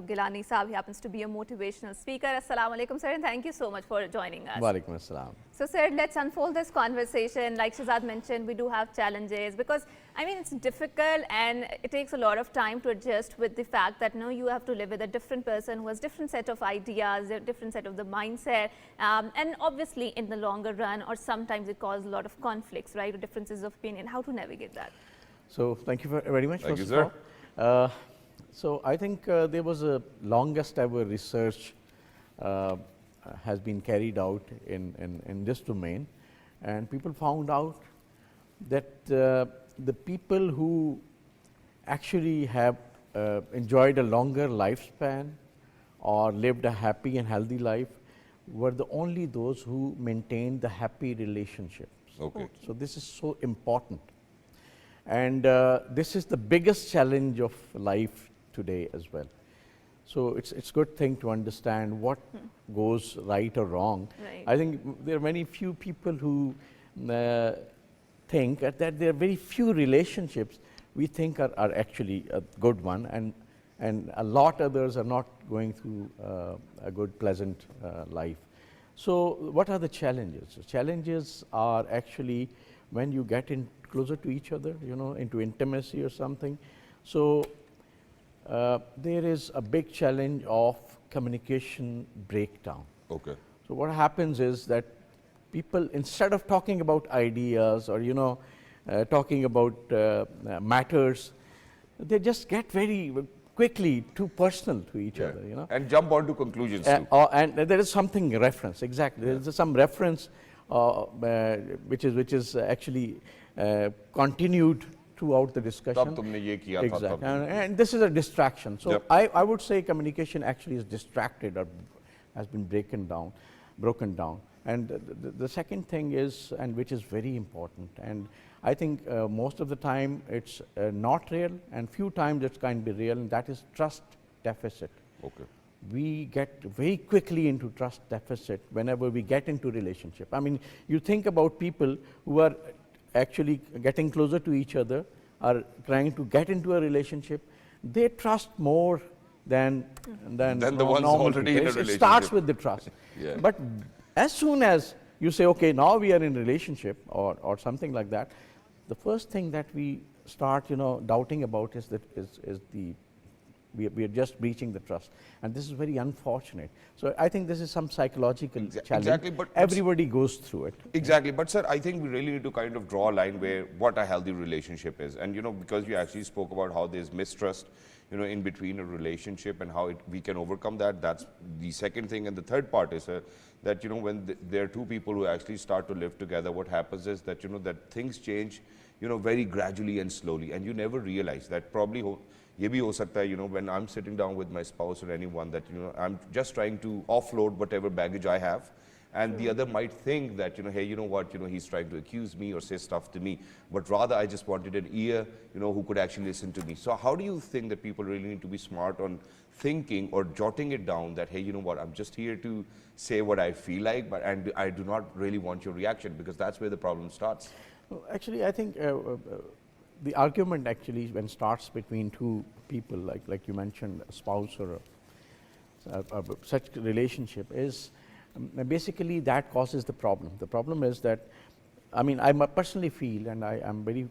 Gilani Saab. He happens to be a motivational speaker. Assalamu alaikum, sir, and thank you so much for joining us. Walaikum assalam. So, sir, let's unfold this conversation. Like Shahzad mentioned, we do have challenges because, I mean, it's difficult and it takes a lot of time to adjust with the fact that, you have to live with a different person who has different set of ideas, a different set of the mindset. And obviously, in the longer run, or sometimes it causes a lot of conflicts, right, or differences of opinion. How to navigate that? So, thank you very much. Thank you, sir. So, I think there was a longest ever research has been carried out in this domain, and people found out that the people who actually have enjoyed a longer lifespan or lived a happy and healthy life were only those who maintained the happy relationships. Okay. So, this is so important, and this is the biggest challenge of life today as well. So, it's a good thing to understand what goes right or wrong. Right. I think there are many few people who think that there are very few relationships we think are actually a good one, and a lot others are not going through a good, pleasant life. So, what are the challenges? The challenges are actually when you get in closer to each other, into intimacy or something. So, there is a big challenge of communication breakdown. Okay. So, what happens is that people, instead of talking about ideas or talking about matters, they just get very quickly too personal to each other. And jump on to conclusions too. And there is something reference, exactly. There is some reference which is actually continued throughout the discussion. Tab tumne ye kiya tha, Exactly. tab. And this is a distraction. So, Yep. I would say communication actually is distracted or has been broken down. And the second thing is, and which is very important, and I think most of the time it's not real, and few times it can be real, and that is trust deficit. Okay. We get very quickly into trust deficit whenever we get into relationship. I mean, you think about people who are actually getting closer to each other, are trying to get into a relationship, they trust more than the ones normal already people. in a It starts relationship. with the trust. Yeah. But as soon as you say, okay, now we are in a relationship or something like that, the first thing that we start, doubting about is we are just breaching the trust, and this is very unfortunate. So, I think this is some psychological challenge. Exactly, but everybody goes through it. Exactly, but sir, I think we really need to kind of draw a line where what a healthy relationship is, and because you actually spoke about how there's mistrust, in between a relationship and how we can overcome that. That's the second thing, and the third part is that when there are two people who actually start to live together, what happens is that that things change, very gradually and slowly, and you never realize that probably. ये भी हो सकता है, when I'm sitting down with my spouse or anyone, that I'm just trying to offload whatever baggage I have, and the other might think that hey, what, he's trying to accuse me or say stuff to me, but rather I just wanted an ear, who could actually listen to me. So how do you think that people really need to be smart on thinking or jotting it down that hey, what, I'm just here to say what I feel like, and I do not really want your reaction, because that's where the problem starts. Well, actually, I think the argument actually when starts between two people, like you mentioned, a spouse or such relationship, is basically that causes the problem. The problem is that, I mean, I personally feel, and I am very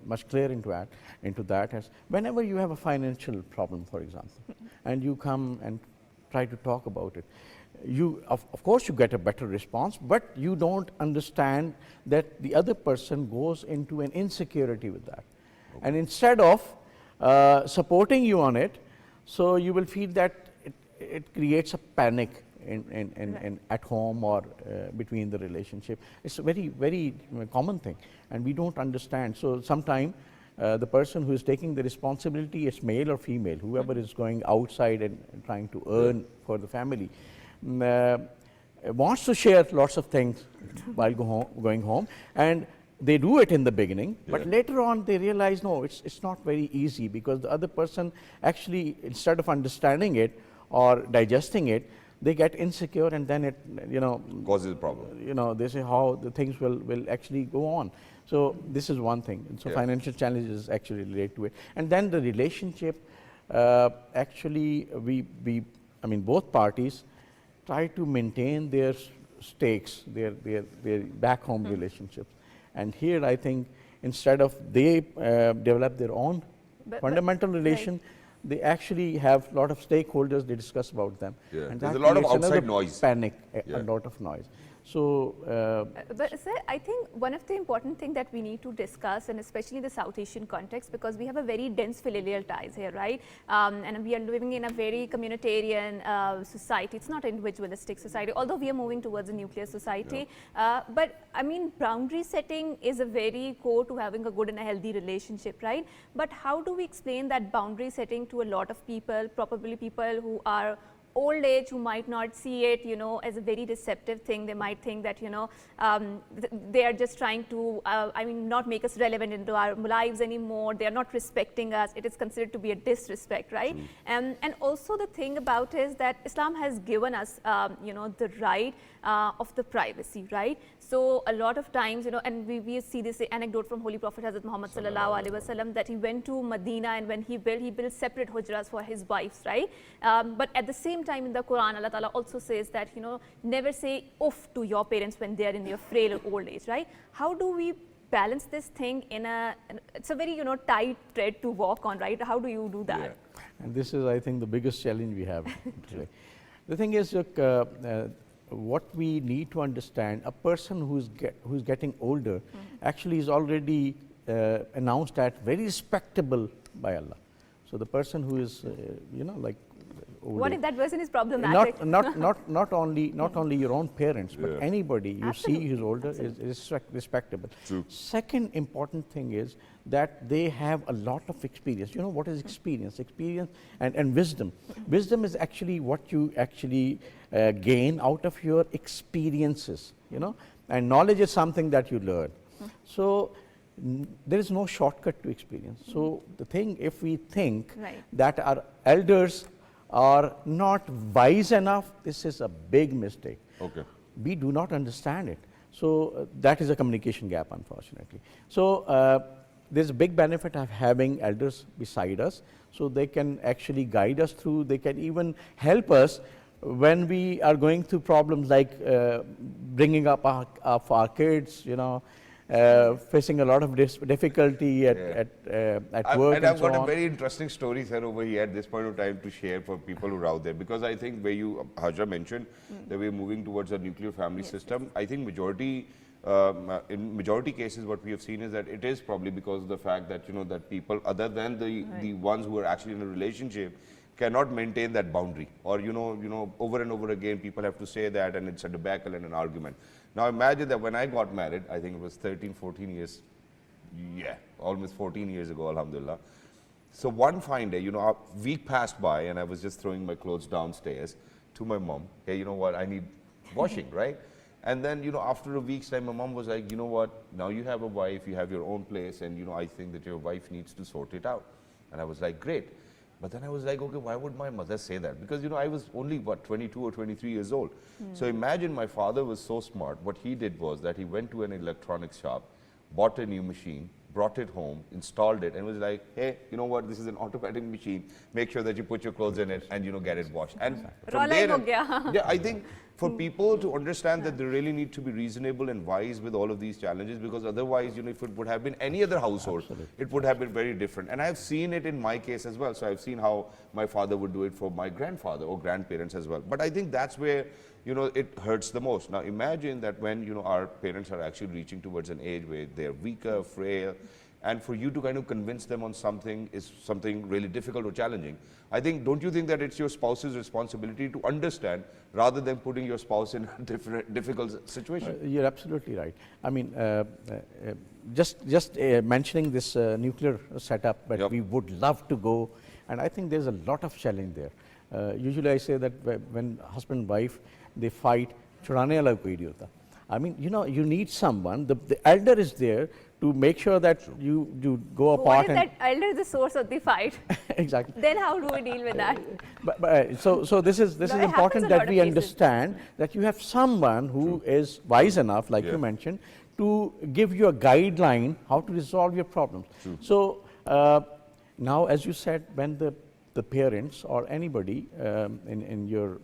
much clear into that, as whenever you have a financial problem, for example, and you come and try to talk about it, of course you get a better response, but you don't understand that the other person goes into an insecurity with that. Okay. And instead of supporting you on it, so you will feel that it creates a panic in at home or between the relationship. It's a very, very common thing, and we don't understand. So sometimes the person who is taking the responsibility is male or female, whoever is going outside and trying to earn for the family, wants to share lots of things while going home, and they do it in the beginning, but later on they realize, no, it's not very easy, because the other person actually, instead of understanding it or digesting it, they get insecure, and then it, causes a problem. They say how the things will actually go on. So this is one thing. And so financial challenges actually relate to it. And then the relationship actually I mean, both parties try to maintain their stakes, their back home relationships. And here I think instead of they develop their own But- fundamental right. relation, they actually have a lot of stakeholders, they discuss about them. Yeah. And There's that a lot of creates another outside noise. Panic, Yeah. a lot of noise. So, But sir, I think one of the important things that we need to discuss, and especially the South Asian context, because we have a very dense familial ties here, right? And we are living in a very communitarian society. It's not an individualistic society, although we are moving towards a nuclear society. But I mean, boundary setting is a very core to having a good and a healthy relationship, right? But how do we explain that boundary setting to a lot of people, probably people who are old age, who might not see it, you know, as a very deceptive thing? They might think that, you know, they are just trying to, I mean, not make us relevant into our lives anymore. They are not respecting us. It is considered to be a disrespect, right? And also the thing about is that Islam has given us, you know, the right of the privacy, right? So a lot of times, you know, and we see this anecdote from Holy Prophet Hazrat Muhammad sallallahu alaihi wasallam, that he went to Medina, and when he built separate hujras for his wives, right? But at the same time in the Quran, Allah Ta'ala also says that, you know, never say uff to your parents when they are in their frail old age, right? How do we balance this thing in it's a very, you know, tight thread to walk on, right? How do you do that? Yeah. and this is, I think, the biggest challenge we have today. The thing is, look, what we need to understand, a person who's getting older actually is already announced as very respectable by Allah. So the person who is, you know, like older. What if that person is problematic? Not only your own parents, but Yeah. anybody you Absolutely. see who's older is respectable. True. Second important thing is that they have a lot of experience. You know what is experience? Experience and wisdom. Wisdom is actually what you actually gain out of your experiences, you know, and knowledge is something that you learn. So there is no shortcut to experience. So the thing, if we think Right. that our elders are not wise enough, this is a big mistake. Okay. We do not understand it. So that is a communication gap, unfortunately. So there's a big benefit of having elders beside us, so they can actually guide us through. They can even help us when we are going through problems like bringing up our kids, you know, facing a lot of difficulty at work And and I've so got a on. very interesting story, sir, over here at this point of time to share for people who are out there. Because I think where you, Hajra mentioned, that we're moving towards a nuclear family system. I think in majority cases, what we have seen is that it is probably because of the fact that, you know, that people other than the ones who are actually in a relationship cannot maintain that boundary, or you know over and over again people have to say that, and it's a debacle and an argument. Now imagine that when I got married, I think it was 13-14 years, yeah, almost 14 years ago, alhamdulillah. So one fine day, you know, a week passed by and I was just throwing my clothes downstairs to my mom. Hey, you know what, I need washing, right? And then, you know, after a week's time, my mom was like, you know what, now you have a wife, you have your own place, and, you know, I think that your wife needs to sort it out. And I was like, great. But then I was like, okay, why would my mother say that? Because, you know, I was only, what, 22 or 23 years old. So imagine my father was so smart. What he did was that he went to an electronics shop, bought a new machine, brought it home, installed it, and was like, hey, you know what, this is an automatic machine. Make sure that you put your clothes in it and, you know, get it washed. And from Rola hi there, ho gaya. yeah, I think for people to understand that they really need to be reasonable and wise with all of these challenges, because otherwise, you know, if it would have been any other household, it would have been very different. And I've seen it in my case as well. So I've seen how my father would do it for my grandfather or grandparents as well. But I think that's where, you know, it hurts the most. Now imagine that when, you know, our parents are actually reaching towards an age where they're weaker, frail, and for you to kind of convince them on something is something really difficult or challenging. I think, don't you think that it's your spouse's responsibility to understand rather than putting your spouse in a difficult situation? You're absolutely right. I mean, just mentioning this nuclear setup, but Yep. we would love to go, and I think there's a lot of challenge there. Usually I say that when husband and wife, they fight, chudane wala koi nahi hota. I mean, you know, you need someone, the elder is there to make sure that you go What apart if that elder is the source of the fight? exactly. Then how do we deal with that? But so this is No, it happens important a that lot of we cases. understand that you have someone who is wise enough, like Yeah. you mentioned, to give you a guideline how to resolve your problems. So now, as you said, when the the parents or anybody in your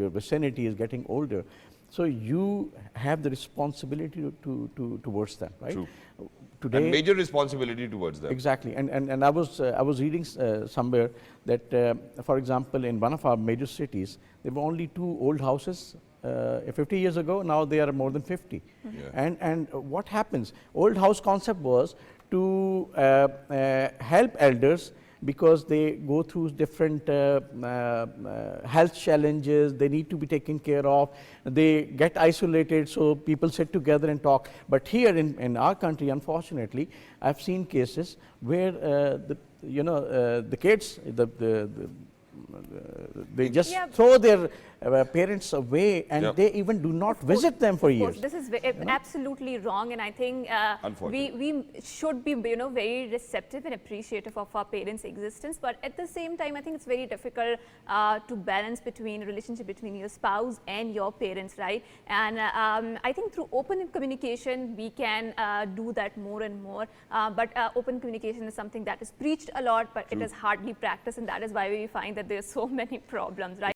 vicinity is getting older. So you have the responsibility towards them, right? True. Today, And major responsibility towards them. exactly, and I was reading somewhere that, for example, in one of our major cities, there were only 2 old houses 50 years ago. Now there are more than 50. Yeah. And what happens? Old house concept was to help elders because they go through different health challenges, they need to be taken care of, they get isolated, so people sit together and talk. But here in our country, unfortunately, I've seen cases where the kids, they just Yeah. throw their parents away, and Yep. they even do not visit them for Of course, years. this is absolutely wrong, and I think we should be very receptive and appreciative of our parents' existence. But at the same time, I think it's very difficult to balance between relationship between your spouse and your parents, right? And I think through open communication we can do that more and more. But open communication is something that is preached a lot, but it is hardly practiced, and that is why we find that there's so many problems, right?